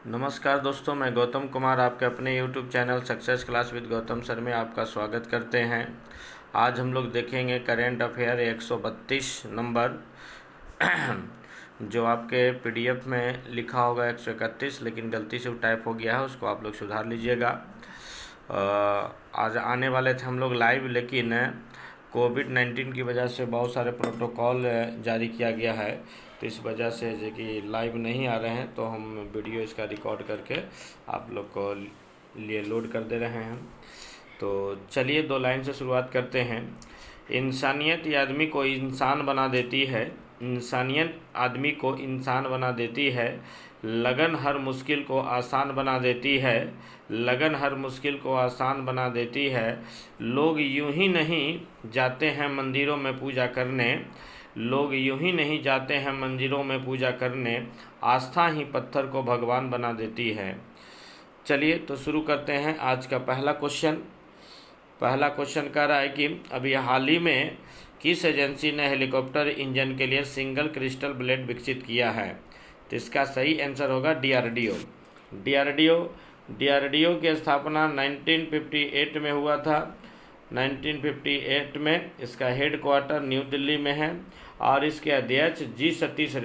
नमस्कार दोस्तों, मैं गौतम कुमार आपके अपने YouTube channel success class with Gautam sir में आपका स्वागत करते हैं। आज हम लोग देखेंगे करेंट अफेयर 132 नंबर जो आपके PDF में लिखा होगा 131, लेकिन गलती से वो टाइप हो गया है, उसको आप लोग सुधार लीजिएगा। आज आने वाले थे हम लोग लाइव, लेकिन कोविड-19 की वजह से बहुत सारे प्रोटोकॉल जारी किया गया है, तो इस वजह से जो कि लाइव नहीं आ रहे हैं, तो हम वीडियो इसका रिकॉर्ड करके आप लोग को लिए लोड कर दे रहे हैं। तो चलिए 2 लाइन से शुरुआत करते हैं। इंसानियत ही आदमी को इंसान बना देती है, इंसानियत आदमी को इंसान बना देती है, लगन हर मुश्किल को आसान बना देती है, लगन हर मुश्किल को आसान बना देती है। लोग यूं ही नहीं जाते हैं मंदिरों में पूजा करने, लोग यूं ही नहीं जाते हैं मंदिरों में पूजा करने, आस्था ही पत्थर को भगवान बना देती है। चलिए तो शुरू करते हैं आज का पहला क्वेश्चन। पहला क्वेश्चन कह रहा है कि अभी हाल ही में किस एजेंसी ने हेलीकॉप्टर इंजन के लिए सिंगल क्रिस्टल ब्लेड विकसित किया है? तो इसका सही आंसर होगा DRDO। DRDO की स्थापना 1958 में हुआ था। 1958 में इसका हेड क्वार्टर न्यू दिल्ली में है और इसके अध्यक्ष जी सतीश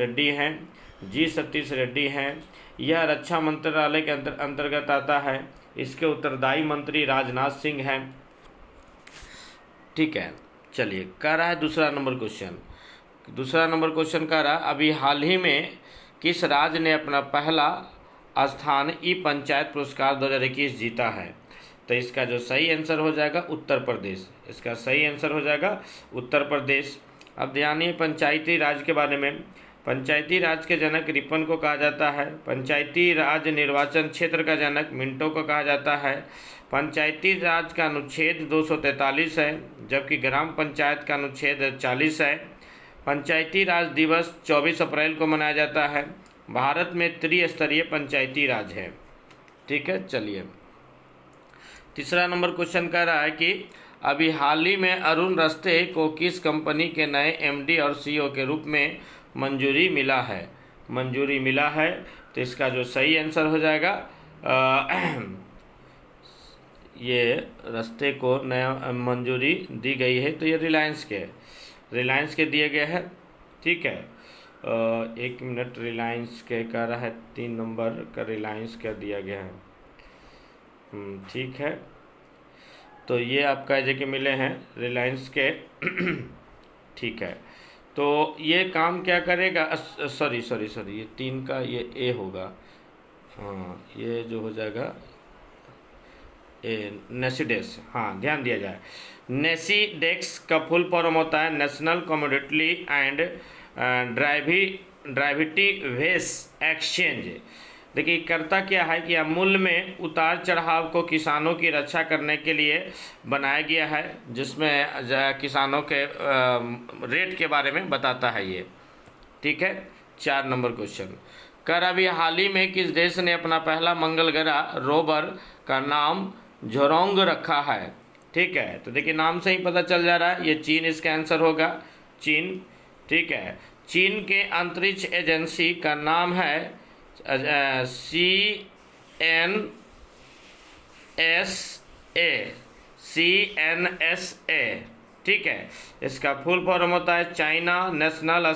रेड्डी हैं। यह रक्षा मंत्रालय के अंतर्गत आता है। इसके उत्तरदायी मंत्री राजनाथ सिंह हैं। ठीक है, चलिए कह रहा है दूसरा नंबर क्वेश्चन कह रहा है अभी हाल ही में किस राज्य ने अपना पहला स्थान ई पंचायत पुरस्कार 2021 जीता है? तो इसका जो सही आंसर हो जाएगा उत्तर प्रदेश। इसका सही आंसर हो जाएगा उत्तर प्रदेश। अब ध्यान है पंचायती राज के बारे में। पंचायती राज के जनक रिपन को कहा जाता है। पंचायती राज निर्वाचन क्षेत्र का जनक मिंटो को कहा जाता है। पंचायती राज का अनुच्छेद 243 है, जबकि ग्राम पंचायत का अनुच्छेद 40 है। पंचायती राज दिवस 24 अप्रैल को मनाया जाता है। भारत में त्रिस्तरीय पंचायती राज है। ठीक है, चलिए तीसरा नंबर क्वेश्चन कह रहा है कि अभी हाल ही में अरुण रस्ते को किस कंपनी के नए MD और CEO के रूप में मंजूरी मिला है? तो इसका जो सही आंसर हो जाएगा ये रस्ते को नया मंजूरी दी गई है, तो ये रिलायंस के दिए गए हैं। ठीक है, 1 मिनट, रिलायंस के कह रहा है 3 नंबर का रिलायंस का दिया गया है। ठीक है, तो ये आपका जो कि मिले हैं रिलायंस के ठीक है, तो ये काम क्या करेगा? सॉरी, ये 3 का ये A होगा। हाँ, ये जो हो जाएगा नेसीडेक्स। हाँ, ध्यान दिया जाए, नेसीडेक्स का फुल फॉर्म होता है नेशनल कमोडिटी एंड ड्राइवेटिव्स एक्सचेंज। देखिए करता क्या है कि अमूल्य में उतार चढ़ाव को किसानों की रक्षा करने के लिए बनाया गया है, जिसमें किसानों के रेट के बारे में बताता है ये। ठीक है, 4 नंबर क्वेश्चन कर अभी हाल ही में किस देश ने अपना पहला मंगल ग्रह रोवर का नाम झोरोंग रखा है? ठीक है, तो देखिए नाम से ही पता चल जा रहा है, ये चीन इसका आंसर होगा, चीन। ठीक है, चीन के अंतरिक्ष एजेंसी का नाम है CNSA। ठीक है, इसका फुल फॉर्म होता है चाइना नेशनल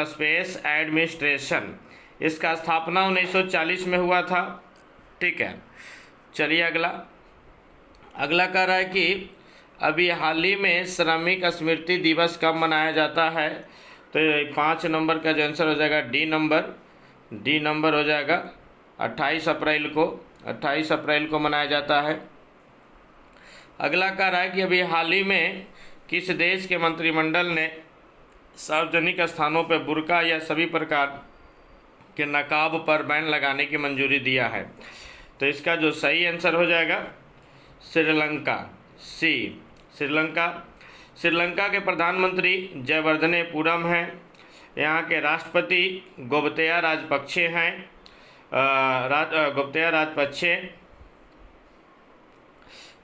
स्पेस एडमिनिस्ट्रेशन। इसका स्थापना 1940 में हुआ था। ठीक है, चलिए अगला कह रहा है कि अभी हाल ही में श्रमिक स्मृति दिवस कब मनाया जाता है? तो 5 नंबर का जो आंसर हो जाएगा डी नंबर हो जाएगा 28 अप्रैल को मनाया जाता है। अगला कह रहा है कि अभी हाल ही में किस देश के मंत्रिमंडल ने सार्वजनिक स्थानों पर बुर्का या सभी प्रकार के नकाब पर बैन लगाने की मंजूरी दिया है? तो इसका जो सही आंसर हो जाएगा श्रीलंका के प्रधानमंत्री जयवर्धनेपुरम हैं। यहाँ के राष्ट्रपति गोबतया राजपक्षे हैं।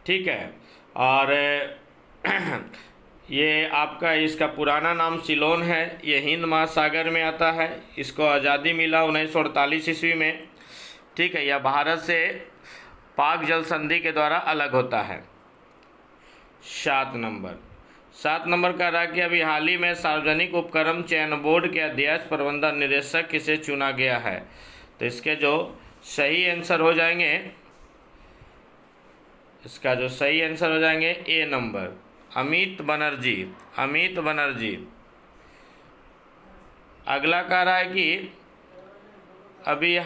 ठीक है, और ये आपका इसका पुराना नाम सिलोन है। ये हिंद महासागर में आता है। इसको आज़ादी मिला 1948 ईस्वी में। ठीक है, यह भारत से पाक जल संधि के द्वारा अलग होता है। 7 नंबर का रहा कि अभी हाल ही में सार्वजनिक उपक्रम चयन बोर्ड के अध्यक्ष प्रबंधन निदेशक किसे चुना गया है। तो इसके जो सही आंसर हो जाएंगे, इसका जो सही आंसर हो जाएंगे ए नंबर, अमित बनर्जी। अगला कह रहा है कि अभी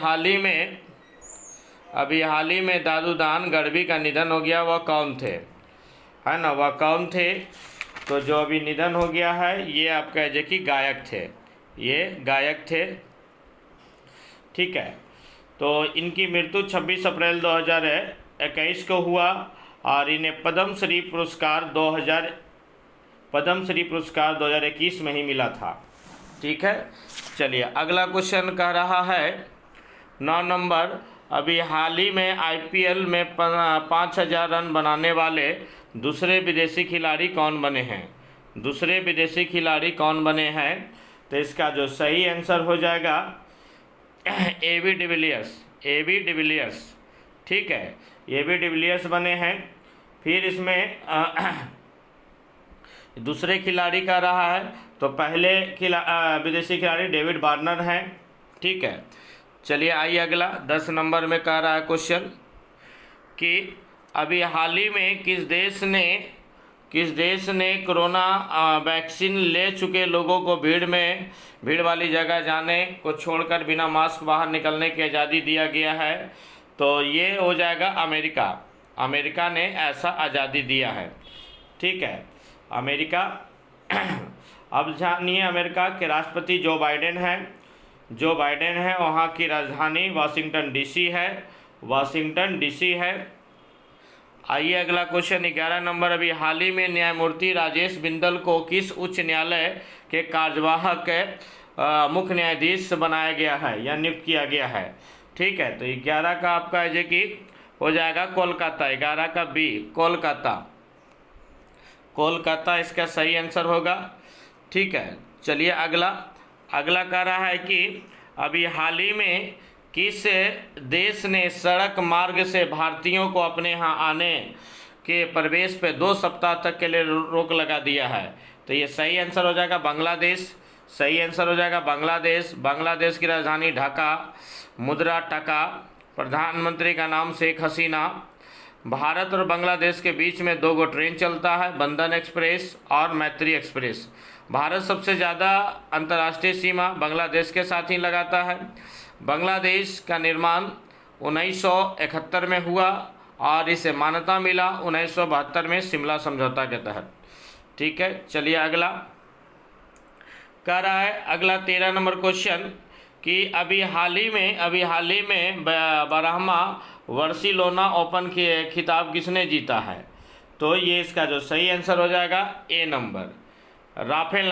हाल ही में दादूदान गढ़वी का निधन हो गया, वह कौन थे, है ना, वह कौन थे। तो जो अभी निधन हो गया है ये आप कह दीजिए कि गायक थे। ठीक है, तो इनकी मृत्यु 26 अप्रैल 2021 को हुआ और इन्हें पद्मश्री पुरस्कार 2021 में ही मिला था। ठीक है, चलिए अगला क्वेश्चन कह रहा है 9 नंबर, अभी हाल ही में IPL में 5000 रन बनाने वाले दूसरे विदेशी खिलाड़ी कौन बने हैं। तो इसका जो सही आंसर हो जाएगा AB डिविलियर्स। ठीक है, AB डिविलियर्स बने हैं। फिर इसमें दूसरे खिलाड़ी का रहा है, तो पहले विदेशी खिलाड़ी डेविड वार्नर हैं। ठीक है, चलिए आइए अगला 10 नंबर में कह रहा है क्वेश्चन कि अभी हाल ही में किस देश ने कोरोना वैक्सीन ले चुके लोगों को भीड़ वाली जगह जाने को छोड़कर बिना मास्क बाहर निकलने की आज़ादी दिया गया है। तो ये हो जाएगा अमेरिका ने ऐसा आज़ादी दिया है। ठीक है, अमेरिका अब जानिए अमेरिका के राष्ट्रपति जो बाइडेन है। वहाँ की राजधानी वाशिंगटन डीसी है। आइए अगला क्वेश्चन 11 नंबर, अभी हाल ही में न्यायमूर्ति राजेश बिंदल को किस उच्च न्यायालय के कार्यवाहक मुख्य न्यायाधीश बनाया गया है या नियुक्त किया गया है। ठीक है, तो 11 का आपका है कि हो जाएगा कोलकाता। 11 का बी, कोलकाता इसका सही आंसर होगा। ठीक है, चलिए अगला कह रहा है कि अभी हाल ही में किस देश ने सड़क मार्ग से भारतीयों को अपने यहाँ आने के प्रवेश पे 2 सप्ताह तक के लिए रोक लगा दिया है। तो ये सही आंसर हो जाएगा बांग्लादेश की राजधानी ढाका, मुद्रा टका, प्रधानमंत्री का नाम शेख हसीना। भारत और बांग्लादेश के बीच में 2 ट्रेन चलता है, बंधन एक्सप्रेस और मैत्री एक्सप्रेस। भारत सबसे ज़्यादा अंतर्राष्ट्रीय सीमा बांग्लादेश के साथ ही लगाता है। बांग्लादेश का निर्माण 1971 में हुआ और इसे मान्यता मिला 1972 में शिमला समझौता के तहत। ठीक है, चलिए अगला कह रहा है 13 नंबर क्वेश्चन कि अभी हाल ही में 12वां बार्सिलोना ओपन के खिताब किसने जीता है। तो ये इसका जो सही आंसर हो जाएगा ए नंबर, राफेल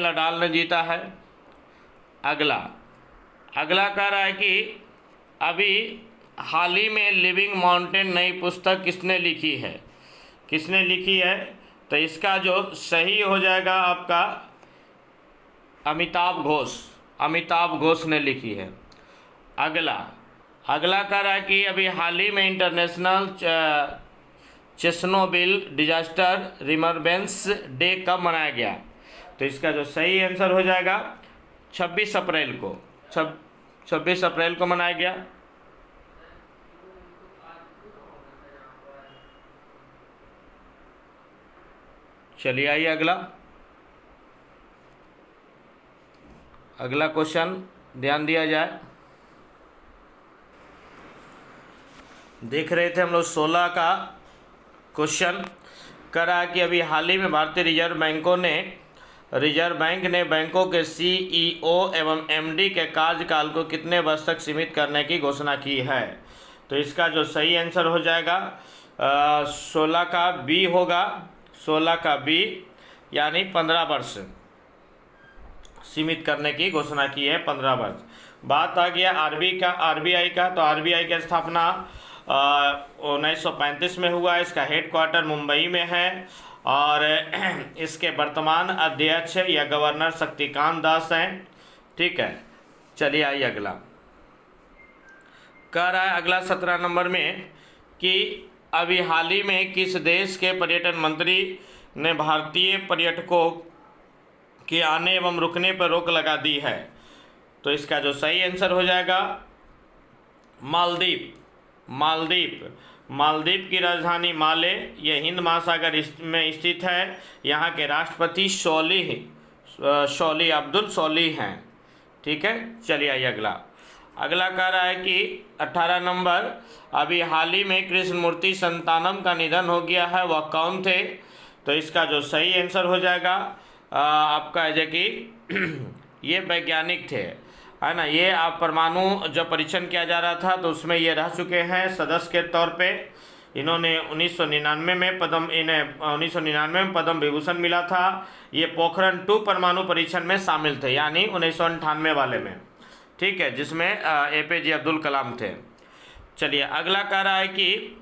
नडाल ने जीता है। अगला कह रहा है कि अभी हाल ही में लिविंग माउंटेन नई पुस्तक किसने लिखी है। तो इसका जो सही हो जाएगा आपका अमिताभ घोष ने लिखी है। अगला कह रहा है कि अभी हाल ही में international Chernobyl disaster remembrance day कब मनाया गया। तो इसका जो सही आंसर हो जाएगा 26 अप्रैल को मनाया गया। चलिए आइए अगला क्वेश्चन ध्यान दिया जाए। देख रहे थे हम लोग 16 का क्वेश्चन करा कि अभी हाल ही में भारतीय रिजर्व बैंक ने बैंकों के CEO एवं MD के कार्यकाल को कितने वर्ष तक सीमित करने की घोषणा की है। तो इसका जो सही आंसर हो जाएगा 16 का बी होगा, 16 का बी यानी 15 वर्ष सीमित करने की घोषणा की है, 15 वर्ष। बात आ गया RBI का। तो RBI की स्थापना 1935 में हुआ। इसका हेडक्वार्टर मुंबई में है और इसके वर्तमान अध्यक्ष या गवर्नर शक्तिकांत दास हैं। ठीक है, चलिए आइए अगला। कह रहा है अगला 17 नंबर में कि अभी हाल ही में किस देश के पर्यटन मंत्री ने भारतीय पर्यटकों के आने एवं रुकने पर रोक लगा दी है। तो इसका जो सही आंसर हो जाएगा मालदीव। मालदीव की राजधानी माले, यह हिंद महासागर में स्थित है। यहाँ के राष्ट्रपति सोलिह अब्दुल सोलिह हैं। ठीक है, चलिए आइए अगला कह रहा है कि 18 नंबर, अभी हाल ही में कृष्णमूर्ति संतानम का निधन हो गया है, वह कौन थे? तो इसका जो सही आंसर हो जाएगा आपका है कि ये वैज्ञानिक थे, है ना। ये आप परमाणु जब परीक्षण किया जा रहा था तो उसमें ये रह चुके हैं सदस्य के तौर पे। इन्होंने 1999 में पद्म विभूषण मिला था। ये पोखरण 2 परमाणु परीक्षण में शामिल थे, यानी 1998 वाले में। ठीक है, जिसमें APJ अब्दुल कलाम थे। चलिए अगला कह रहा है कि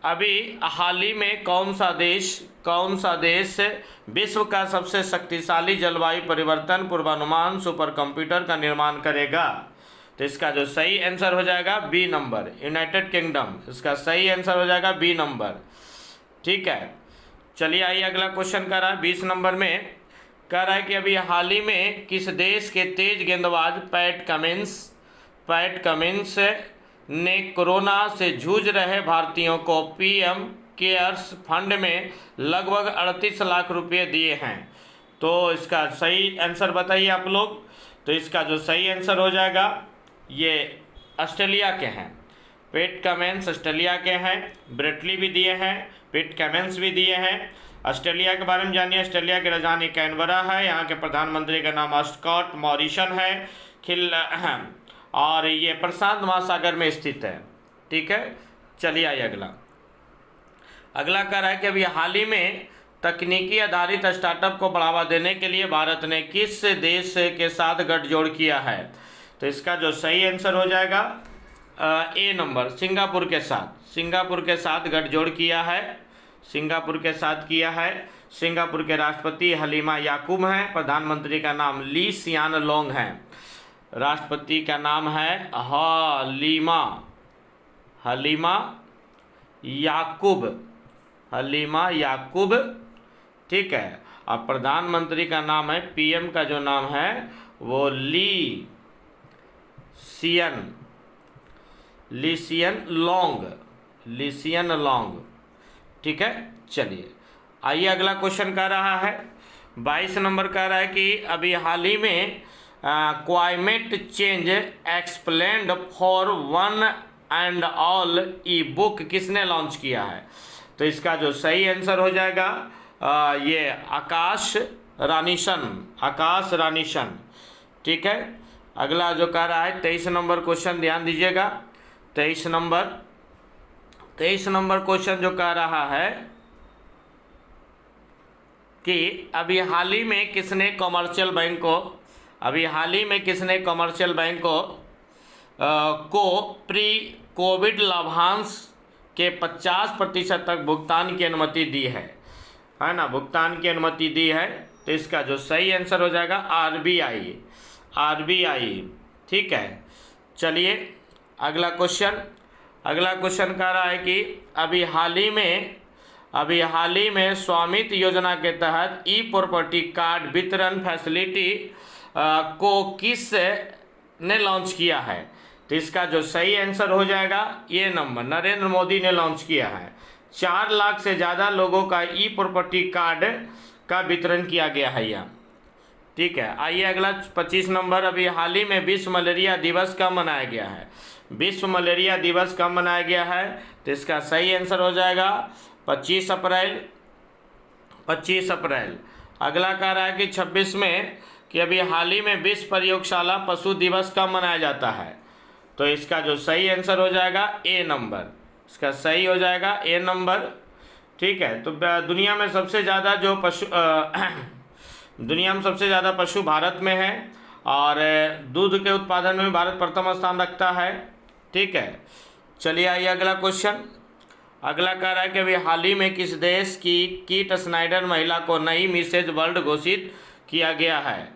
अभी हाल ही में कौन सा देश विश्व का सबसे शक्तिशाली जलवायु परिवर्तन पूर्वानुमान सुपर कंप्यूटर का निर्माण करेगा? तो इसका जो सही आंसर हो जाएगा बी नंबर, यूनाइटेड किंगडम। इसका सही आंसर हो जाएगा बी नंबर। ठीक है, चलिए आइए अगला क्वेश्चन कर रहा है 20 नंबर में। कह रहा है कि अभी हाल ही में किस देश के तेज गेंदबाज पैट कमिंस ने कोरोना से जूझ रहे भारतीयों को PM केयर्स फंड में लगभग 38 लाख रुपए दिए हैं? तो इसका सही आंसर बताइए आप लोग। तो इसका जो सही आंसर हो जाएगा ये ऑस्ट्रेलिया के हैं। पैट कमिंस ऑस्ट्रेलिया के हैं। ब्रेटली भी दिए हैं, पैट कमिंस भी दिए हैं। ऑस्ट्रेलिया के बारे में जानिए। ऑस्ट्रेलिया की राजधानी कैनबरा है। यहाँ के प्रधानमंत्री का नाम स्कॉट मॉरिसन है। और ये प्रशांत महासागर में स्थित है। ठीक है, चलिए आइए अगला कह रहा है कि अभी हाल ही में तकनीकी आधारित स्टार्टअप को बढ़ावा देने के लिए भारत ने किस देश के साथ गठजोड़ किया है? तो इसका जो सही आंसर हो जाएगा ए नंबर, सिंगापुर के साथ गठजोड़ किया है। सिंगापुर के राष्ट्रपति हलीमा याकूब हैं। प्रधानमंत्री का नाम ली सियान लोंग है। राष्ट्रपति का नाम है हलीमा याकूब। ठीक है, और प्रधानमंत्री का नाम है, PM का जो नाम है वो ली सियन लोंग। ठीक है, चलिए आइए अगला क्वेश्चन कर रहा है 22 नंबर। कह रहा है कि अभी हाल ही में climate change explained for one and all book किसने लॉन्च किया है? तो इसका जो सही आंसर हो जाएगा ये आकाश रानीशन। ठीक है, अगला जो कह रहा है 23 नंबर क्वेश्चन, ध्यान दीजिएगा। 23 नंबर क्वेश्चन जो कह रहा है कि अभी हाल ही में किसने कमर्शियल बैंक को प्री कोविड लाभांश के 50% तक भुगतान की अनुमति दी है ना, भुगतान की अनुमति दी है। तो इसका जो सही आंसर हो जाएगा RBI। ठीक है, चलिए अगला क्वेश्चन कह रहा है कि अभी हाल ही में स्वामित्व योजना के तहत प्रॉपर्टी कार्ड वितरण फैसिलिटी को किस ने लॉन्च किया है? तो इसका जो सही आंसर हो जाएगा ये नंबर, नरेंद्र मोदी ने लॉन्च किया है। 4 लाख से ज़्यादा लोगों का प्रॉपर्टी कार्ड का वितरण किया गया है यहाँ। ठीक है, आइए अगला 25 नंबर। अभी हाल ही में विश्व मलेरिया दिवस कब मनाया गया है? तो इसका सही आंसर हो जाएगा 25 अप्रैल। अगला कह रहा है कि 26 में कि अभी हाल ही में विश्व प्रयोगशाला पशु दिवस कब मनाया जाता है? तो इसका जो सही आंसर हो जाएगा ए नंबर। इसका सही हो जाएगा ए नंबर। ठीक है, तो दुनिया में सबसे ज़्यादा पशु भारत में है और दूध के उत्पादन में भारत प्रथम स्थान रखता है। ठीक है, चलिए आइए अगला क्वेश्चन। अगला कह रहा है कि अभी हाल ही में किस देश की कीट स्नाइडर महिला को नई मिसेज वर्ल्ड घोषित किया गया है?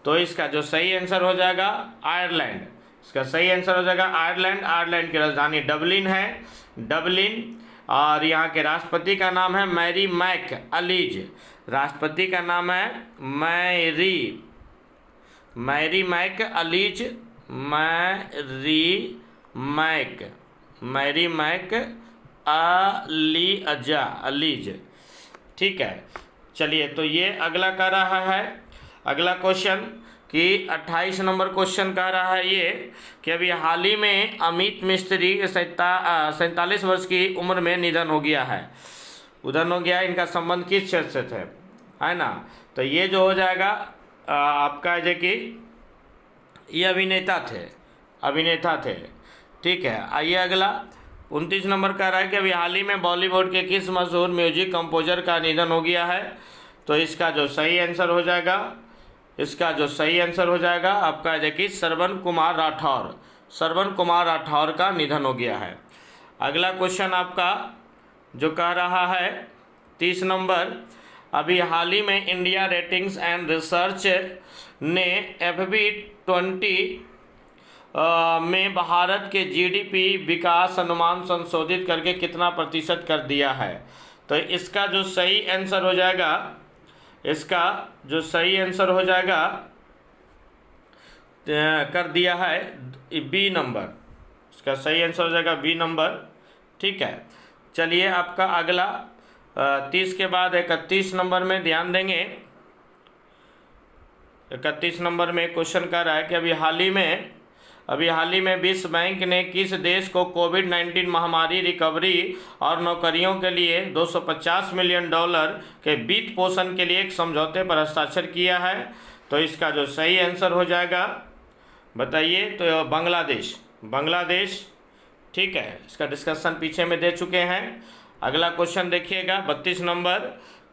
तो इसका जो सही आंसर हो जाएगा आयरलैंड। इसका सही आंसर हो जाएगा आयरलैंड। आयरलैंड की राजधानी डबलिन है, डबलिन। और यहाँ के राष्ट्रपति का नाम है मैरी मैक अलीज। राष्ट्रपति का नाम है Mary McAleese, Mary McAleese. ठीक है, चलिए तो ये अगला कह रहा है, अगला क्वेश्चन कि 28 नंबर क्वेश्चन कह रहा है ये कि अभी हाल ही में अमित मिस्त्री 47 वर्ष की उम्र में निधन हो गया है। इनका संबंध किस क्षेत्र से थे, है ना? तो ये जो हो जाएगा आपका जो कि ये अभिनेता थे। ठीक है, आइए अगला 29 नंबर कह रहा है कि अभी हाल ही में बॉलीवुड के किस मशहूर म्यूजिक कंपोजर का निधन हो गया है? तो इसका जो सही आंसर हो जाएगा आपका देखिए श्रवण कुमार राठौर का निधन हो गया है। अगला क्वेश्चन आपका जो कह रहा है 30 नंबर, अभी हाल ही में इंडिया रेटिंग्स एंड रिसर्च ने FB20 में भारत के GDP विकास अनुमान संशोधित करके कितना प्रतिशत कर दिया है? तो इसका जो सही आंसर हो जाएगा कर दिया है बी नंबर। इसका सही आंसर हो जाएगा बी नंबर। ठीक है, चलिए आपका अगला 30 के बाद 31 नंबर में ध्यान देंगे। 31 नंबर में क्वेश्चन कर रहा है कि अभी हाल ही में विश्व बैंक ने किस देश को कोविड-19 महामारी रिकवरी और नौकरियों के लिए $250 मिलियन के वित्त पोषण के लिए एक समझौते पर हस्ताक्षर किया है? तो इसका जो सही आंसर हो जाएगा बताइए, तो बांग्लादेश। ठीक है, इसका डिस्कशन पीछे में दे चुके हैं। अगला क्वेश्चन देखिएगा 32 नंबर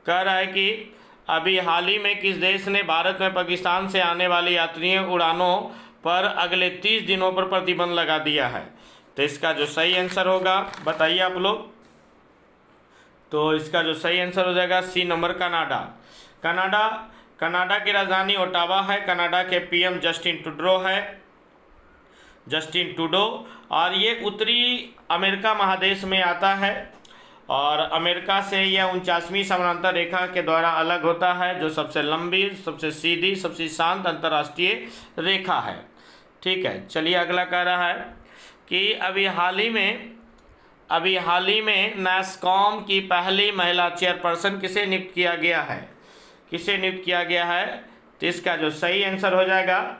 कह रहा है कि अभी हाल ही में किस देश ने भारत में पाकिस्तान से आने वाली यात्रियों उड़ानों पर अगले 30 दिनों पर प्रतिबंध लगा दिया है? तो इसका जो सही आंसर होगा बताइए आप लोग। तो इसका जो सही आंसर हो जाएगा सी नंबर कनाडा की राजधानी ओटावा है। कनाडा के PM जस्टिन ट्रूडो और ये उत्तरी अमेरिका महादेश में आता है और अमेरिका से यह 49वीं समानांतर रेखा के द्वारा अलग होता है, जो सबसे लंबी, सबसे सीधी, सबसे शांत अंतर्राष्ट्रीय रेखा है। ठीक है, चलिए अगला कह रहा है कि अभी हाल ही में NASSCOM की पहली महिला चेयरपर्सन किसे नियुक्त किया गया है? तो इसका जो सही आंसर हो जाएगा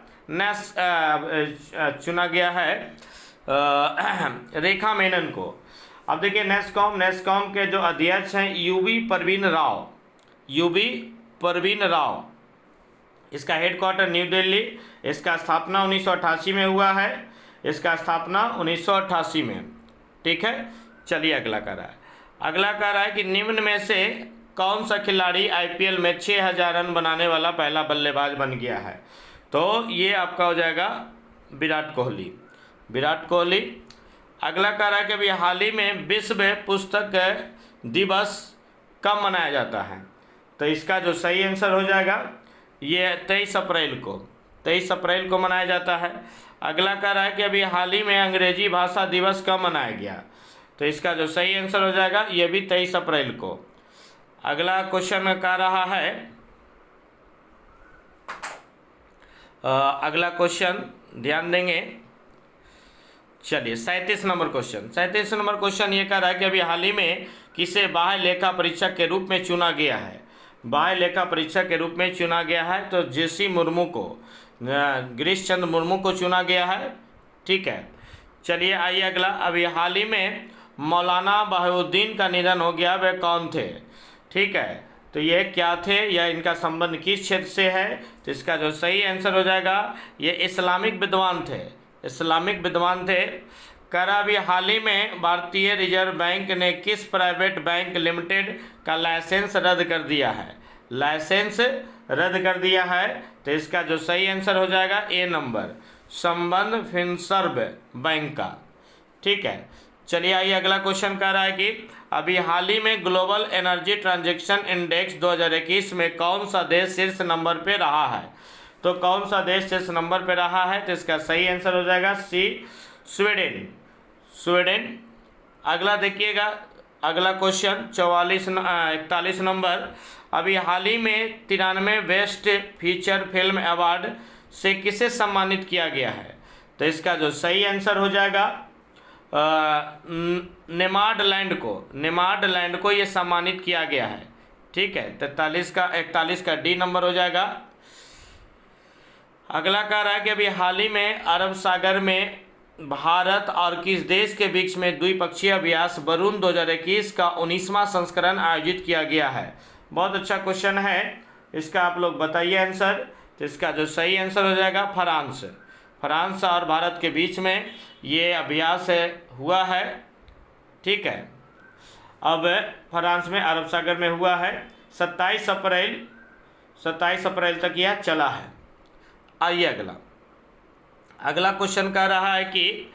चुना गया है रेखा मेनन को। अब देखिए NASSCOM के जो अध्यक्ष हैं यूबी परवीन राव। इसका हेडक्वार्टर न्यू दिल्ली। इसका स्थापना 1988 में हुआ है। ठीक है, चलिए अगला कह रहा है कि निम्न में से कौन सा खिलाड़ी IPL में 6000 रन बनाने वाला पहला बल्लेबाज बन गया है? तो ये आपका हो जाएगा विराट कोहली। अगला कह रहा है कि अभी हाल ही में विश्व पुस्तक दिवस कब मनाया जाता है? तो इसका जो सही आंसर हो जाएगा ये 23 अप्रैल को मनाया जाता है। अगला कह रहा है कि अभी हाल ही में अंग्रेजी भाषा दिवस कब मनाया गया? तो इसका जो सही आंसर हो जाएगा ये भी 23 अप्रैल को। अगला क्वेश्चन कह रहा है अगला क्वेश्चन ध्यान देंगे। चलिए 37 नंबर क्वेश्चन ये कह रहा है कि अभी हाल ही में किसे बाह्य लेखा परीक्षक के रूप में चुना गया है? तो जेसी मुर्मू को, गिरीश चंद्र मुर्मू को चुना गया है। ठीक है, चलिए आइए अगला। अभी हाल ही में मौलाना बहाउद्दीन का निधन हो गया, वे कौन थे? ठीक है, तो ये क्या थे या इनका संबंध किस क्षेत्र से है? तो इसका जो सही आंसर हो जाएगा ये इस्लामिक विद्वान थे। करा भी हाल ही में भारतीय रिजर्व बैंक ने किस प्राइवेट बैंक लिमिटेड का लाइसेंस रद्द कर दिया है? तो इसका जो सही आंसर हो जाएगा ए नंबर, संबंध फिनसर्व बैंक का। ठीक है, चलिए आइए अगला क्वेश्चन कह रहा है कि अभी हाल ही में ग्लोबल एनर्जी ट्रांजैक्शन इंडेक्स 2021 में कौन सा देश शीर्ष नंबर पे रहा है। तो कौन सा देश शीर्ष नंबर पे रहा है, तो इसका सही आंसर हो जाएगा सी, स्वीडन। स्वीडन। अगला देखिएगा, अगला क्वेश्चन 41 नंबर, अभी हाल ही में 93 बेस्ट फीचर फिल्म अवार्ड से किसे सम्मानित किया गया है। तो इसका जो सही आंसर हो जाएगा नेमाडलैंड को ये सम्मानित किया गया है। ठीक है, 41 का डी नंबर हो जाएगा। अगला कह रहा है कि अभी हाल ही में अरब सागर में भारत और किस देश के बीच में द्विपक्षीय अभ्यास वरुण 2021 का 19वां संस्करण आयोजित किया गया है। बहुत अच्छा क्वेश्चन है, इसका आप लोग बताइए आंसर। तो इसका जो सही आंसर हो जाएगा फ्रांस और भारत के बीच में ये अभ्यास हुआ है। ठीक है, अब फ्रांस में अरब सागर में हुआ है। 27 अप्रैल तक यह चला है। आइए अगला क्वेश्चन कह रहा है कि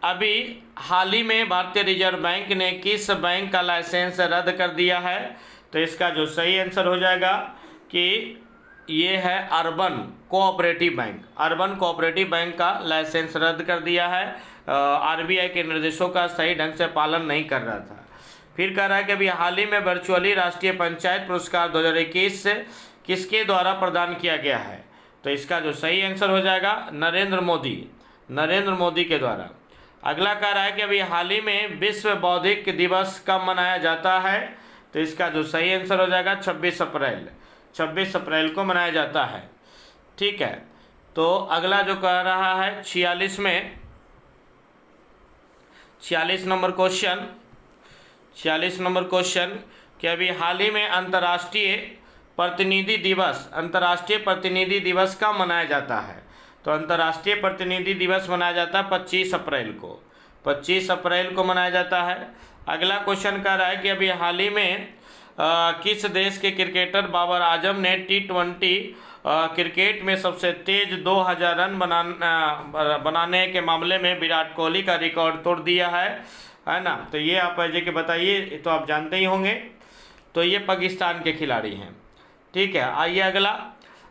अभी हाल ही में भारतीय रिजर्व बैंक ने किस बैंक का लाइसेंस रद्द कर दिया है। तो इसका जो सही आंसर हो जाएगा कि ये है अर्बन कोऑपरेटिव बैंक का लाइसेंस रद्द कर दिया है। आरबीआई के निर्देशों का सही ढंग से पालन नहीं कर रहा था। फिर कह रहा है कि अभी हाल ही में वर्चुअली राष्ट्रीय पंचायत पुरस्कार 2021 किसके द्वारा प्रदान किया गया है। तो इसका जो सही आंसर हो जाएगा नरेंद्र मोदी के द्वारा। अगला कह रहा है कि अभी हाल ही में विश्व बौद्धिक दिवस कब मनाया जाता है। तो इसका जो सही आंसर हो जाएगा 26 अप्रैल को मनाया जाता है। ठीक है, तो अगला जो कह रहा है 46 नंबर क्वेश्चन कि अभी हाल ही में अंतर्राष्ट्रीय प्रतिनिधि दिवस कब मनाया जाता है। तो अंतर्राष्ट्रीय प्रतिनिधि दिवस मनाया जाता है 25 अप्रैल को मनाया जाता है। अगला क्वेश्चन कह रहा है कि अभी हाल ही में किस देश के क्रिकेटर बाबर आजम ने T20 क्रिकेट में सबसे तेज 2000 रन बनाने के मामले में विराट कोहली का रिकॉर्ड तोड़ दिया है ना। तो ये आप अजय के बताइए, तो आप जानते ही होंगे। तो ये पाकिस्तान के खिलाड़ी हैं। ठीक है, आइए अगला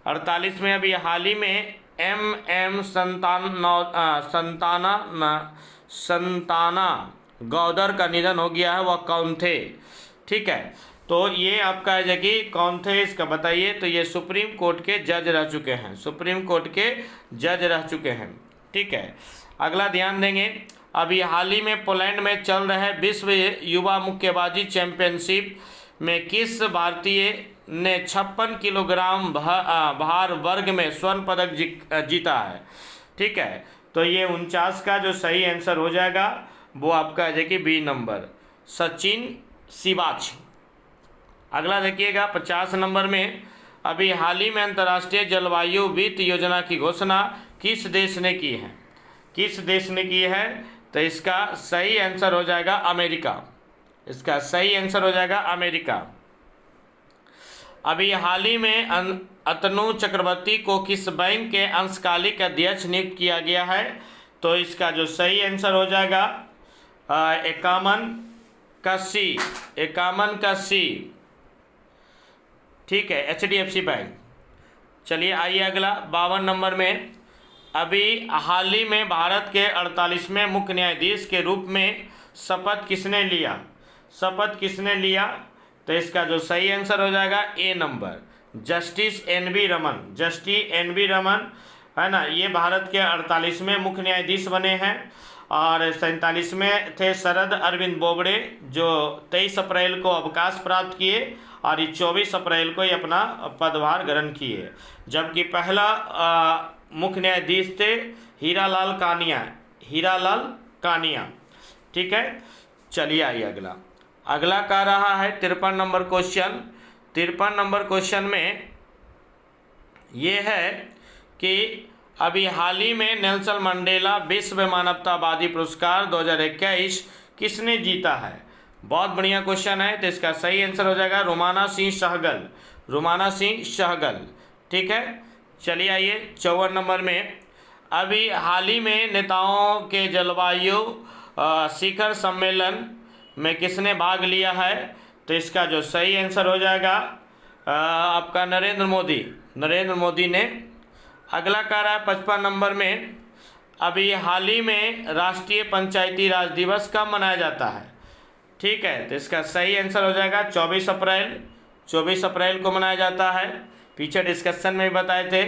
48 में अभी हाल ही में MM संताना गौदर का निधन हो गया है, वह कौन थे। ठीक है, तो ये आपका है कि कौन थे इसका बताइए। तो ये सुप्रीम कोर्ट के जज रह चुके हैं। ठीक है, अगला ध्यान देंगे, अभी हाल ही में पोलैंड में चल रहे विश्व युवा मुक्केबाजी चैंपियनशिप में किस भारतीय ने 56 किलोग्राम भार वर्ग में स्वर्ण पदक जीता है। ठीक है, तो ये 49 का जो सही आंसर हो जाएगा वो आपका है कि बी नंबर, सचिन सिवाच। अगला देखिएगा 50 नंबर में, अभी हाल ही में अंतर्राष्ट्रीय जलवायु वित्त योजना की घोषणा किस देश ने की है। तो इसका सही आंसर हो जाएगा अमेरिका। अभी हाल ही में अतनु चक्रवर्ती को किस बैंक के अंशकालिक अध्यक्ष नियुक्त किया गया है। तो इसका जो सही आंसर हो जाएगा 51 का सी। ठीक है, HDFC बैंक। चलिए आइए अगला 52 नंबर में, अभी हाल ही में भारत के 48वें मुख्य न्यायाधीश के रूप में शपथ किसने लिया। तो इसका जो सही आंसर हो जाएगा ए नंबर, जस्टिस NV रमन है ना। ये भारत के 48वें मुख्य न्यायाधीश बने हैं और 47वें थे शरद अरविंद बोबड़े, जो 23 अप्रैल को अवकाश प्राप्त किए और 24 अप्रैल को ही अपना पदभार ग्रहण किए। जबकि पहला मुख्य न्यायाधीश थे हीरालाल कानिया। ठीक है, चलिए आइए अगला कह रहा है 53 नंबर क्वेश्चन में ये है कि अभी हाल ही में नेल्सन मंडेला विश्व मानवतावादी पुरस्कार 2021 किसने जीता है। बहुत बढ़िया क्वेश्चन है। तो इसका सही आंसर हो जाएगा रुमाना सिंह सहगल। ठीक है, चलिए आइए 54 नंबर में, अभी हाल ही में नेताओं के जलवायु शिखर सम्मेलन में किसने भाग लिया है? तो इसका जो सही आंसर हो जाएगा आपका नरेंद्र मोदी ने। अगला कह रहा है 55 नंबर में, अभी हाल ही में राष्ट्रीय पंचायती राज दिवस कब मनाया जाता है? ठीक है, तो इसका सही आंसर हो जाएगा 24 अप्रैल को मनाया जाता है। पीछे डिस्कशन में भी बताए थे।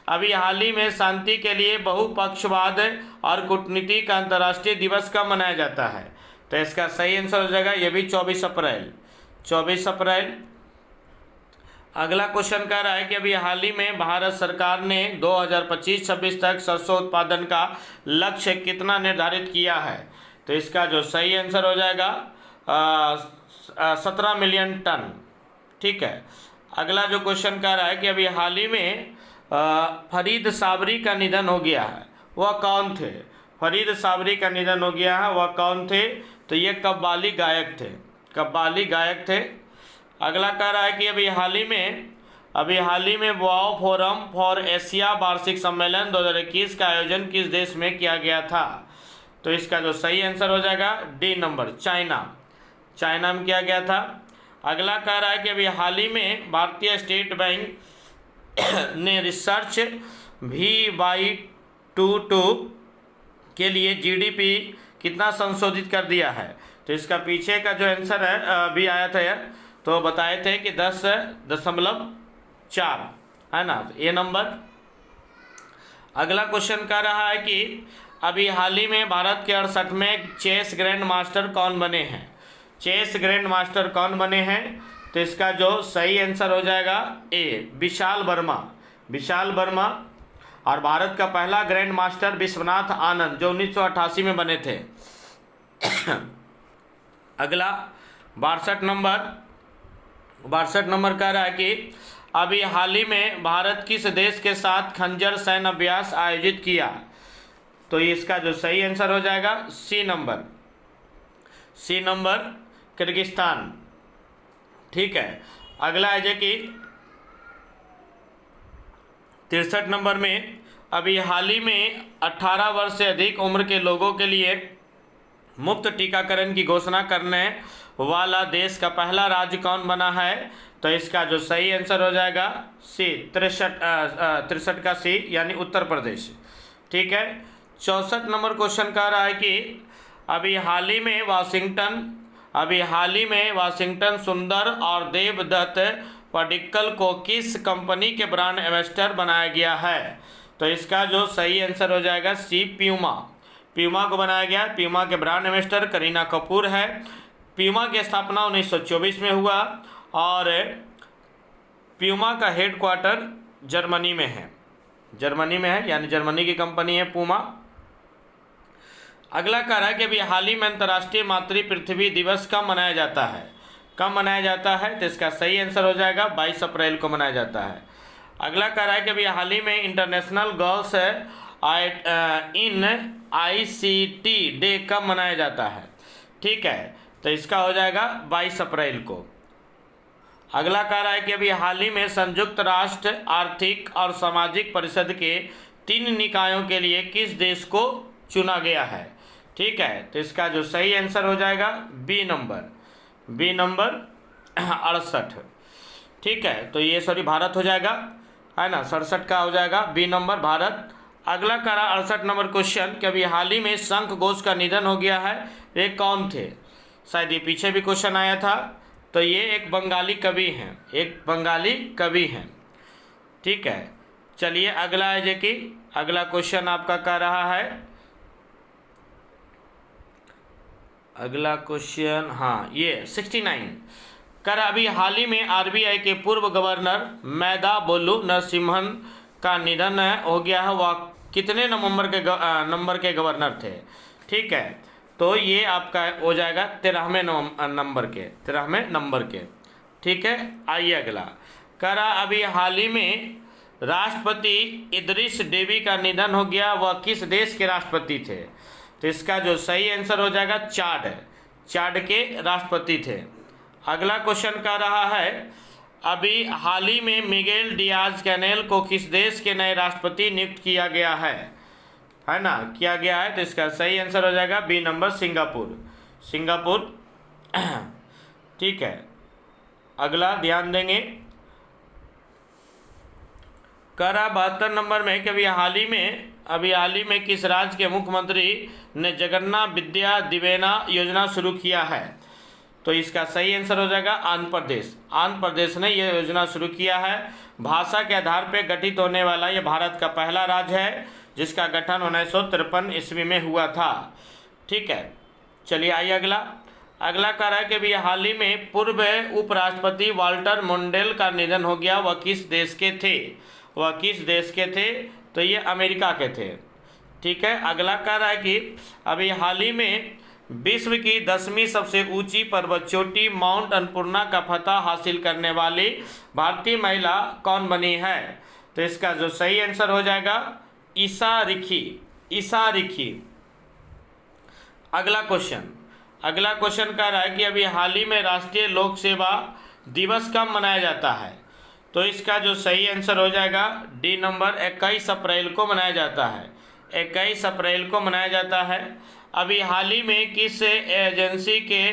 अभी हाल ही में शांति के लिए बहुपक्षवाद और कूटनीति का अंतर्राष्ट्रीय दिवस कब मनाया जाता है? तो इसका सही आंसर हो जाएगा ये भी 24 अप्रैल। अगला क्वेश्चन कह रहा है कि अभी हाल ही में भारत सरकार ने 2025-26 तक सरसों उत्पादन का लक्ष्य कितना निर्धारित किया है? तो इसका जो सही आंसर हो जाएगा 17 मिलियन टन। ठीक है। अगला जो क्वेश्चन कह रहा है कि अभी हाल ही में फरीद साबरी का निधन हो गया है, वह कौन थे? फरीद साबरी का निधन हो गया है, वह कौन थे? तो ये कव्वाली गायक थे। अगला कह रहा है कि अभी हाल ही में वाओ फोरम फॉर एशिया वार्षिक सम्मेलन 2021 का आयोजन किस देश में किया गया था? तो इसका जो सही आंसर हो जाएगा डी नंबर, चाइना में किया गया था। अगला कह रहा है कि अभी हाल ही में भारतीय स्टेट बैंक ने रिसर्च VY22 के लिए GDP कितना संशोधित कर दिया है? तो इसका पीछे का जो आंसर है अभी आया था यार, तो बताए थे कि 10.4 है ना, ये नंबर। अगला क्वेश्चन कह रहा है कि अभी हाल ही में भारत के 68वें चेस ग्रैंड मास्टर कौन बने हैं? तो इसका जो सही आंसर हो जाएगा ए, विशाल वर्मा। और भारत का पहला ग्रैंड मास्टर विश्वनाथ आनंद जो 1988 में बने थे। अगला 62 नंबर कह रहा है कि अभी हाल ही में भारत किस देश के साथ खंजर सैन्य अभ्यास आयोजित किया? तो इसका जो सही आंसर हो जाएगा सी नंबर, किर्गिस्तान। ठीक है। अगला है कि 63 नंबर में, अभी हाल ही में 18 वर्ष से अधिक उम्र के लोगों के लिए मुफ्त टीकाकरण की घोषणा करने वाला देश का पहला राज्य कौन बना है? तो इसका जो सही आंसर हो जाएगा सी, 63 का सी, यानी उत्तर प्रदेश। ठीक है। 64 नंबर क्वेश्चन कह रहा है कि अभी हाल ही में वाशिंगटन सुंदर और देवदत्त पडिक्कल को किस कंपनी के ब्रांड एम्बेसडर बनाया गया है? तो इसका जो सही आंसर हो जाएगा सी, प्यूमा को बनाया गया। प्यूमा के ब्रांड एम्बेसडर करीना कपूर है। प्यूमा की स्थापना 1924 में हुआ और प्यूमा का हेडक्वार्टर जर्मनी में है, यानी जर्मनी की कंपनी है प्यूमा। अगला कह रहा है कि अभी हाल ही में अंतर्राष्ट्रीय मातृ पृथ्वी दिवस कब मनाया जाता है? तो इसका सही आंसर हो जाएगा 22 अप्रैल को मनाया जाता है। अगला कह रहा है कि अभी हाल ही में international girls in ICT day कब मनाया जाता है? ठीक है, तो इसका हो जाएगा 22 अप्रैल को। अगला कह रहा है कि अभी हाल ही में संयुक्त राष्ट्र आर्थिक और सामाजिक परिषद के 3 निकायों के लिए किस देश को चुना गया है? ठीक है, तो इसका जो सही आंसर हो जाएगा बी नंबर 68। ठीक है, तो ये भारत हो जाएगा, है ना। 67 का हो जाएगा बी नंबर, भारत। अगला करा 68 नंबर क्वेश्चन कि अभी हाल ही में शंख घोष का निधन हो गया है, ये कौन थे? शायद ये पीछे भी क्वेश्चन आया था। तो ये एक बंगाली कवि हैं, ठीक है। चलिए अगला है जो कि अगला क्वेश्चन आपका कह रहा है, अगला क्वेश्चन, हाँ ये 69 कर अभी हाल ही में RBI के पूर्व गवर्नर मेहबूबुल नरसिम्हन का निधन हो गया है। वह कितने नंबर के गवर्नर थे? ठीक है, तो ये आपका हो जाएगा 13वें नंबर के। ठीक है, आइए अगला करा अभी हाल ही में राष्ट्रपति इदरिस डेबी का निधन हो गया, वह किस देश के राष्ट्रपति थे? तो इसका जो सही आंसर हो जाएगा चाड के राष्ट्रपति थे। अगला क्वेश्चन कह रहा है अभी हाल ही में मिगेल डियाज कैनेल को किस देश के नए राष्ट्रपति नियुक्त किया गया है? है ना, किया गया है। तो इसका सही आंसर हो जाएगा बी नंबर, सिंगापुर। सिंगापुर। ठीक है, अगला ध्यान देंगे। करा 72 नंबर में कि अभी हाल ही में किस राज्य के मुख्यमंत्री ने जगन्नाथ विद्या दिवेना योजना शुरू किया है? तो इसका सही आंसर हो जाएगा आंध्र प्रदेश। आंध्र प्रदेश ने यह योजना शुरू किया है। भाषा के आधार पर गठित होने वाला यह भारत का पहला राज्य है जिसका गठन 1953 ईस्वी में हुआ था। ठीक है, चलिए आइए अगला कह रहा है कि अभी हाल ही में पूर्व उपराष्ट्रपति वाल्टर मोंडेल का निधन हो गया। वह किस देश के थे? तो ये अमेरिका के थे। ठीक है, अगला कह रहा है कि अभी हाल ही में विश्व की 10वीं सबसे ऊंची पर्वत चोटी माउंट अन्नपूर्णा का फतह हासिल करने वाली भारतीय महिला कौन बनी है? तो इसका जो सही आंसर हो जाएगा ईसा रिखी। अगला क्वेश्चन कह रहा है कि अभी हाल ही में राष्ट्रीय लोक सेवा दिवस कब मनाया जाता है? तो इसका जो सही आंसर हो जाएगा डी नंबर, 21 अप्रैल को मनाया जाता है। 21 अप्रैल को मनाया जाता है। अभी हाल ही में किस एजेंसी के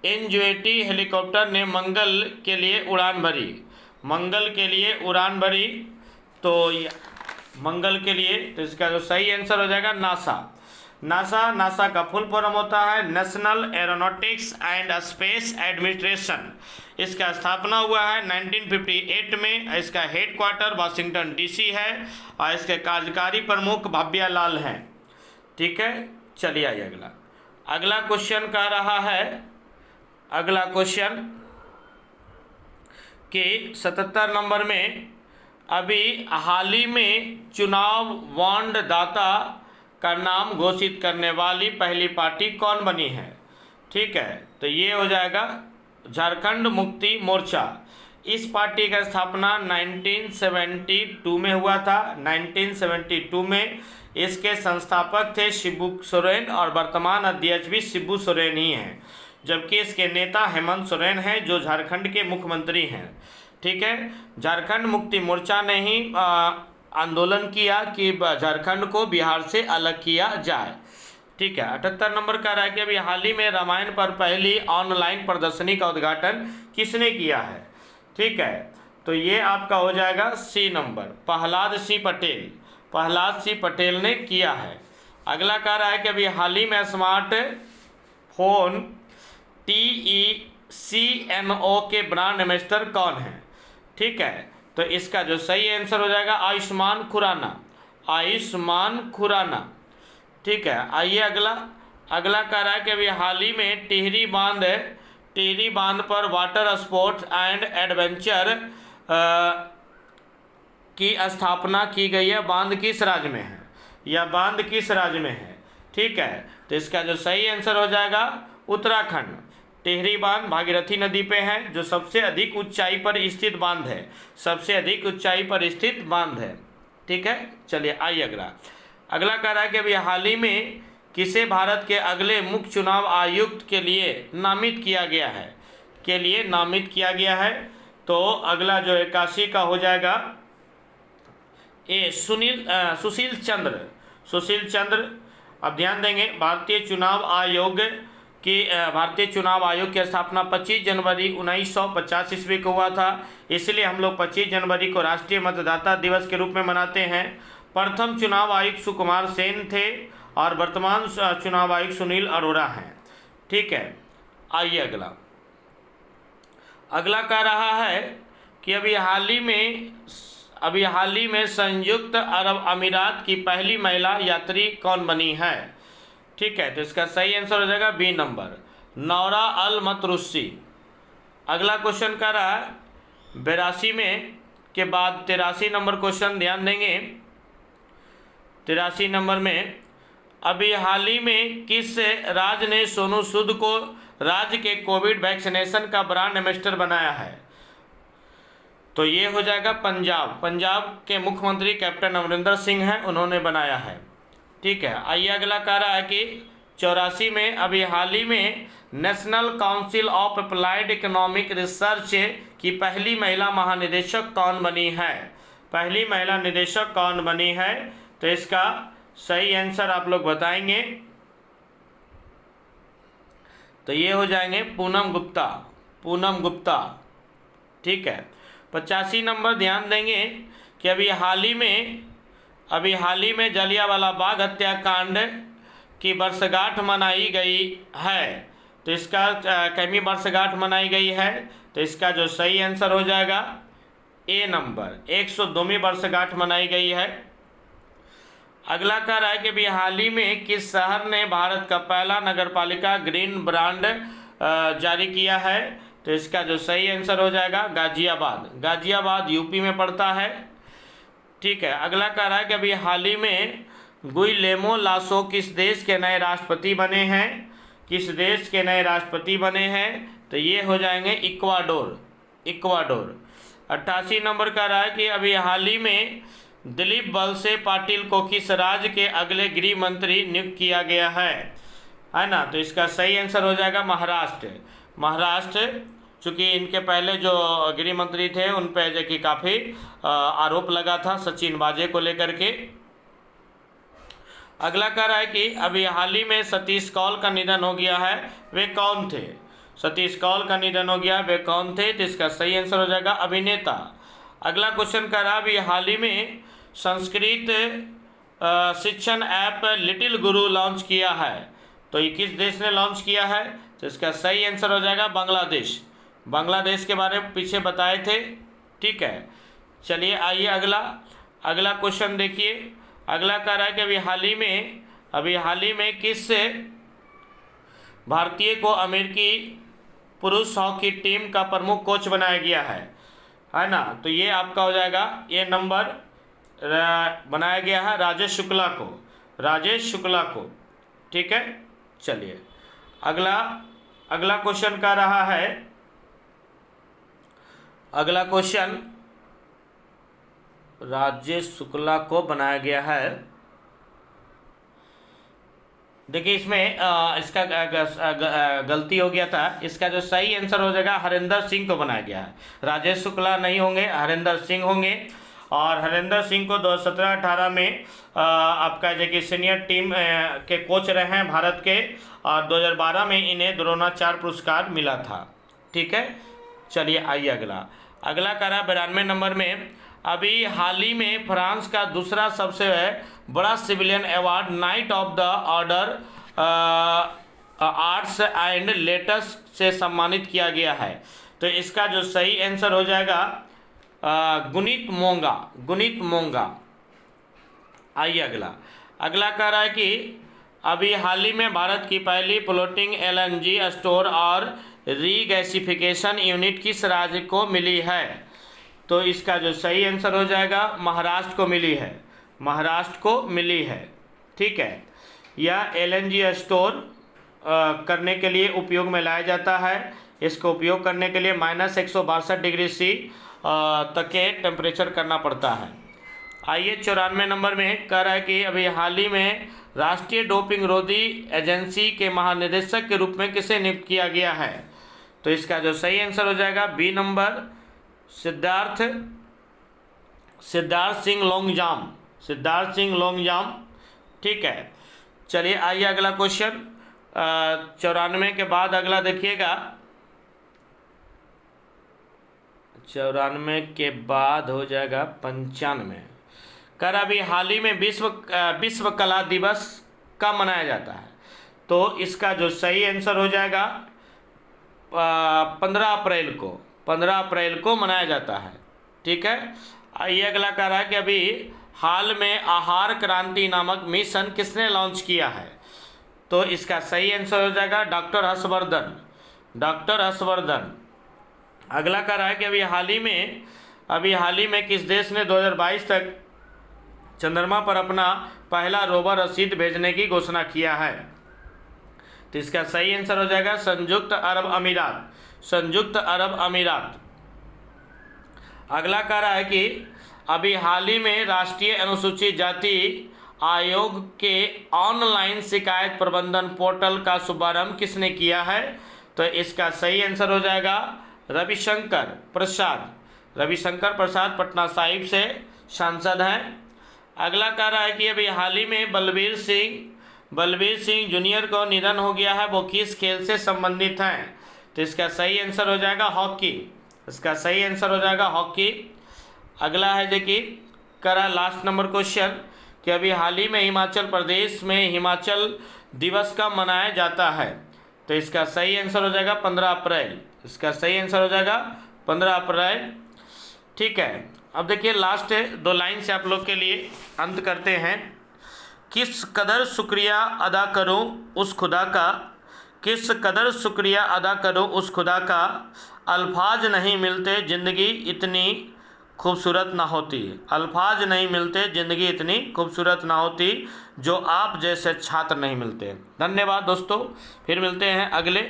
इंजवेटी हेलीकॉप्टर ने मंगल के लिए उड़ान भरी? तो मंगल के लिए, तो इसका जो सही आंसर हो जाएगा नासा का फुल फॉर्म होता है national aeronautics and space administration. इसका स्थापना हुआ है 1958 में। इसका हेडक्वार्टर वाशिंगटन डीसी है और इसके कार्यकारी प्रमुख भव्या लाल हैं। ठीक है, चलिए आइए अगला क्वेश्चन कह रहा है, अगला क्वेश्चन कि 77 नंबर में अभी हाल ही में चुनाव बॉन्ड दाता का नाम घोषित करने वाली पहली पार्टी कौन बनी है? ठीक है, तो ये हो जाएगा झारखंड मुक्ति मोर्चा। इस पार्टी का स्थापना 1972 में हुआ था। 1972 में इसके संस्थापक थे शिबू सोरेन और वर्तमान अध्यक्ष भी शिबू सोरेन ही हैं, जबकि इसके नेता हेमंत सोरेन हैं जो झारखंड के मुख्यमंत्री हैं। ठीक है, झारखंड मुक्ति मोर्चा ने ही आंदोलन किया कि झारखंड को बिहार से अलग किया जाए। ठीक है, 78 नंबर का रहा है कि अभी हाल ही में रामायण पर पहली ऑनलाइन प्रदर्शनी का उद्घाटन किसने किया है? ठीक है, तो ये आपका हो जाएगा सी नंबर, प्रहलाद सिंह पटेल ने किया है। अगला कह रहा है कि अभी हाल ही में स्मार्ट फोन TECNO के ब्रांड एम्बेसडर कौन है? ठीक है, तो इसका जो सही आंसर हो जाएगा आयुष्मान खुराना। ठीक है, आइए अगला कह रहा है कि अभी हाल ही में टिहरी बांध पर वाटर स्पोर्ट्स एंड एडवेंचर की स्थापना की गई है। बांध किस राज्य में है? ठीक है, तो इसका जो सही आंसर हो जाएगा उत्तराखंड। टिहरी बांध भागीरथी नदी पे है, जो सबसे अधिक ऊंचाई पर स्थित बांध है। ठीक है, चलिए आइए अगला कह रहा है कि अभी हाल ही में किसे भारत के अगले मुख्य चुनाव आयुक्त के लिए नामित किया गया है? तो अगला जो 81 का हो जाएगा सुशील चंद्र। अब ध्यान देंगे, भारतीय चुनाव आयोग की स्थापना 25 जनवरी 1950 ईस्वी को हुआ था। इसलिए हम लोग 25 जनवरी को राष्ट्रीय मतदाता दिवस के रूप में मनाते हैं। प्रथम चुनाव आयुक्त सुकुमार सेन थे और वर्तमान चुनाव आयुक्त सुनील अरोड़ा हैं। ठीक है, आइए अगला कह रहा है कि अभी हाल ही में संयुक्त अरब अमीरात की पहली महिला यात्री कौन बनी है? ठीक है, तो इसका सही आंसर हो जाएगा बी नंबर, नौरा अल मतरुसी। अगला क्वेश्चन कह रहा है 82 में के बाद 83 नंबर क्वेश्चन ध्यान देंगे। 83 नंबर में अभी हाल ही में किस राज्य ने सोनू सूद को राज्य के कोविड वैक्सीनेशन का ब्रांड एम्बेसडर बनाया है? तो ये हो जाएगा पंजाब के मुख्यमंत्री कैप्टन अमरिंदर सिंह हैं, उन्होंने बनाया है। ठीक है, आइए अगला कह रहा है कि 84 में अभी हाल ही में national council of applied economic research की पहली महिला महानिदेशक कौन बनी है? तो इसका सही आंसर आप लोग बताएंगे तो ये हो जाएंगे पूनम गुप्ता, पूनम गुप्ता। ठीक है। 85 नंबर ध्यान देंगे कि अभी हाल ही में जलियांवाला बाग हत्याकांड की वर्षगांठ मनाई गई है। तो इसका कितनी वर्षगांठ मनाई गई है? तो इसका जो सही आंसर हो जाएगा ए नंबर, 102वीं वर्षगांठ मनाई गई है। अगला कह रहा है कि अभी हाल ही में किस शहर ने भारत का पहला नगरपालिका ग्रीन ब्रांड जारी किया है? तो इसका जो सही आंसर हो जाएगा गाजियाबाद, गाजियाबाद यूपी में पड़ता है। ठीक है। अगला कह रहा है कि अभी हाल ही में गुइलेमो लासो किस देश के नए राष्ट्रपति बने हैं? किस देश के नए राष्ट्रपति बने हैं? तो ये हो जाएंगे इक्वाडोर, इक्वाडोर। 88 नंबर कह रहा है कि अभी हाल ही में दिलीप वलसे पाटिल को किस राज्य के अगले गृह मंत्री नियुक्त किया गया है ना? तो इसका सही आंसर हो जाएगा महाराष्ट्र, महाराष्ट्र। चूँकि इनके पहले जो गृह मंत्री थे उन पर जो कि काफ़ी आरोप लगा था सचिन वाजे को लेकर के। अगला कह रहा है कि अभी हाल ही में सतीश कौल का निधन हो गया है, वे कौन थे? सतीश कौल का निधन हो गया, वे कौन थे? तो इसका सही आंसर हो जाएगा अभिनेता। अगला क्वेश्चन कह रहा है अभी हाल ही में संस्कृत शिक्षण ऐप लिटिल गुरु लॉन्च किया है, तो ये किस देश ने लॉन्च किया है? तो इसका सही आंसर हो जाएगा बांग्लादेश, बांग्लादेश के बारे में पीछे बताए थे। ठीक है। चलिए आइए अगला क्वेश्चन देखिए। अगला कह रहा है कि अभी हाल ही में किस भारतीय को अमेरिकी पुरुष हॉकी टीम का प्रमुख कोच बनाया गया है ना? तो ये आपका हो जाएगा ये नंबर बनाया गया है राजेश शुक्ला को, राजेश शुक्ला को। ठीक है। चलिए अगला क्वेश्चन कह रहा है, अगला क्वेश्चन राजेश शुक्ला को बनाया गया है। देखिए इसमें इसका गलती हो गया था, इसका जो सही आंसर हो जाएगा हरिंदर सिंह को बनाया गया है। राजेश शुक्ला नहीं होंगे, हरिंदर सिंह होंगे। और हरिंदर सिंह को 2017-18 में आपका जो कि सीनियर टीम के कोच रहे हैं भारत के, और 2012 में इन्हें द्रोणाचार्य पुरस्कार मिला था। ठीक है। चलिए आइए अगला कह रहा है 92 नंबर में अभी हाल ही में फ्रांस का दूसरा सबसे बड़ा civilian award night of the order arts and letters से सम्मानित किया गया है। तो इसका जो सही आंसर हो जाएगा गुनीत मोंगा, गुनीत मोंगा। आइए अगला कह रहा है कि अभी हाल ही में भारत की पहली फ्लोटिंग LNG स्टोर और रीगैसिफिकेशन यूनिट किस राज्य को मिली है? तो इसका जो सही आंसर हो जाएगा महाराष्ट्र को मिली है, महाराष्ट्र को मिली है। ठीक है। यह LNG स्टोर करने के लिए उपयोग में लाया जाता है। इसको उपयोग करने के लिए -162 डिग्री C तक के टेम्परेचर करना पड़ता है। आइए 94 नंबर में कह रहा है कि अभी हाल ही में राष्ट्रीय डोपिंग रोधी एजेंसी के महानिदेशक के रूप में किसे नियुक्त किया गया है? तो इसका जो सही आंसर हो जाएगा बी नंबर सिद्धार्थ सिंह लोंगजाम, सिद्धार्थ सिंह लोंगजाम। ठीक है। चलिए आइए अगला क्वेश्चन 94 के बाद अगला देखिएगा, 94 के बाद हो जाएगा 95। कर अभी हाल ही में विश्व कला दिवस कब मनाया जाता है? तो इसका जो सही आंसर हो जाएगा 15 अप्रैल को, 15 अप्रैल को मनाया जाता है। ठीक है। आइए अगला कह रहा है कि अभी हाल में आहार क्रांति नामक मिशन किसने लॉन्च किया है? तो इसका सही आंसर हो जाएगा डॉक्टर हर्षवर्धन, डॉक्टर हर्षवर्धन। अगला कह रहा है कि अभी हाल ही में किस देश ने 2022 तक चंद्रमा पर अपना पहला रोवर रसीद भेजने की घोषणा किया है? तो इसका सही आंसर हो जाएगा संयुक्त अरब अमीरात, संयुक्त अरब अमीरात। अगला कह रहा है कि अभी हाल ही में राष्ट्रीय अनुसूचित जाति आयोग के ऑनलाइन शिकायत प्रबंधन पोर्टल का शुभारंभ किसने किया है? तो इसका सही आंसर हो जाएगा रविशंकर प्रसाद, रविशंकर प्रसाद पटना साहिब से सांसद हैं। अगला कह रहा है कि अभी हाल ही में बलबीर सिंह जूनियर को निधन हो गया है, वो किस खेल से संबंधित हैं? तो इसका सही आंसर हो जाएगा हॉकी। इसका सही आंसर हो जाएगा हॉकी। अगला है देखिए, करा लास्ट नंबर क्वेश्चन कि अभी हाल ही में हिमाचल प्रदेश में हिमाचल दिवस कब मनाया जाता है? तो इसका सही आंसर हो जाएगा 15 अप्रैल। इसका सही आंसर हो जाएगा 15 अप्रैल। ठीक है, अब देखिए लास्ट 2 लाइन से आप लोग के लिए अंत करते हैं। किस कदर शुक्रिया अदा करूं उस खुदा का, किस कदर शुक्रिया अदा करूं उस खुदा का, अल्फाज नहीं मिलते ज़िंदगी इतनी खूबसूरत ना होती। अल्फाज नहीं मिलते ज़िंदगी इतनी खूबसूरत ना होती, जो आप जैसे छात्र नहीं मिलते। धन्यवाद दोस्तों, फिर मिलते हैं अगले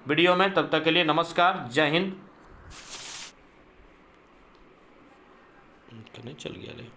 वीडियो में। तब तक के लिए नमस्कार, जय हिंद। नहीं चल गया रे।